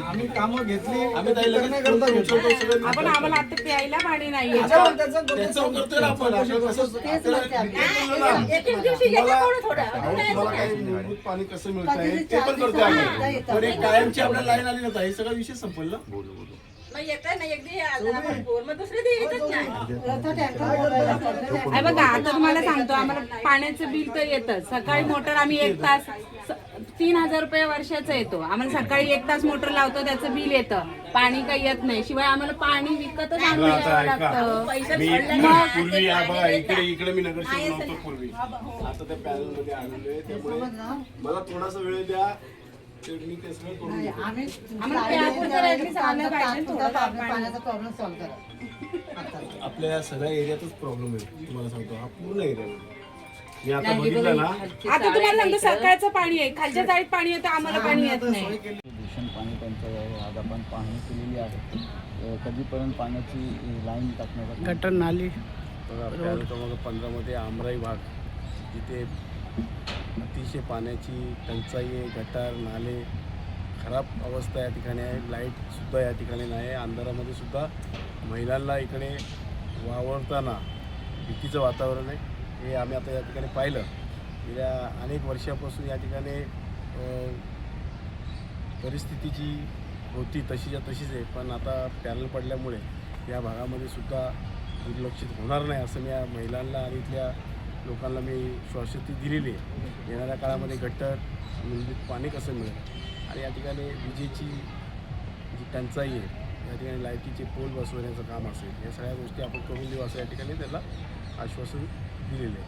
आम्ही कामं घेतली आम्ही ताई लगेच नाही करता घेतो आपण आम्हाला आता प्यायला पाणी नाहीये. त्याचं करतोय ना आपण. तुम्हाला काही मूलभूत पाणी कसं मिळत आहे ते पण करतोय आम्ही. पण एक कायमची आपल्याला लाईन आली ना ताई, सगळा विषय संपला ना. बघा आता तुम्हाला सांगतो, आम्हाला पाण्याचं बिल तर येतं. सकाळी मोटर आम्ही 1 तास 3000 रुपये वर्षाचा येतो. आम्हाला सकाळी 1 तास मोटर लावतो, त्याचं बिल येतं. पाणी काही येत नाही. शिवाय आम्हाला पाणी विकतच आणून द्यावं लागतं. पूर्वी बघा इकडे मी नगरसेवक नव्हतो पूर्वी. आता त्या पॅनल मध्ये आलेलो आहे, त्यामुळे मला थोडासा वेळ द्या. आपल्या सगळ्या एरियातच प्रॉब्लेम आहे. तुम्हाला सांगतो, हा पूर्ण एरिया मी आता बघितलं ना. आता तुम्हाला सांगतो, सकाळचं पाणी आहे, खालच्या चाळीत पाणी येतं, आम्हाला पाणी येत नाही. भीषण पाणी टंचाई आहे. आज आपण पाहणी केलेली आहे. कधीपर्यंत पाण्याची लाईन टाकण्याचा गटर नाली क्रमांक 15 मध्ये आमराई भाग, जिथे अतिशय पाण्याची टंचाई आहे. गटार नाले खराब अवस्था या ठिकाणी आहे. लाईटसुद्धा या ठिकाणी नाही आहे. अंधारामध्ये सुद्धा महिलांना इकडे वावरताना भीतीचं वातावरण आहे. हे आम्ही आता या ठिकाणी पाहिलं. गेल्या अनेक वर्षापासून या ठिकाणी परिस्थितीची होती तशीच्या तशीच आहे. पण आता पॅनल पडल्यामुळे या भागामध्ये सुद्धा दुर्लक्षित होणार नाही असं मी या महिलांना आणि इथल्या लोकांना मी श्वासती दिलेली आहे. येणाऱ्या काळामध्ये गटर मूलभूत पाणी कसं मिळेल आणि या ठिकाणी विजेची जी टंचाई आहे, या ठिकाणी लाईटीचे पोल बसवण्याचं काम असेल, या सगळ्या गोष्टी आपण करून देऊ असं या ठिकाणी त्याला आश्वासन दिलेले आहे.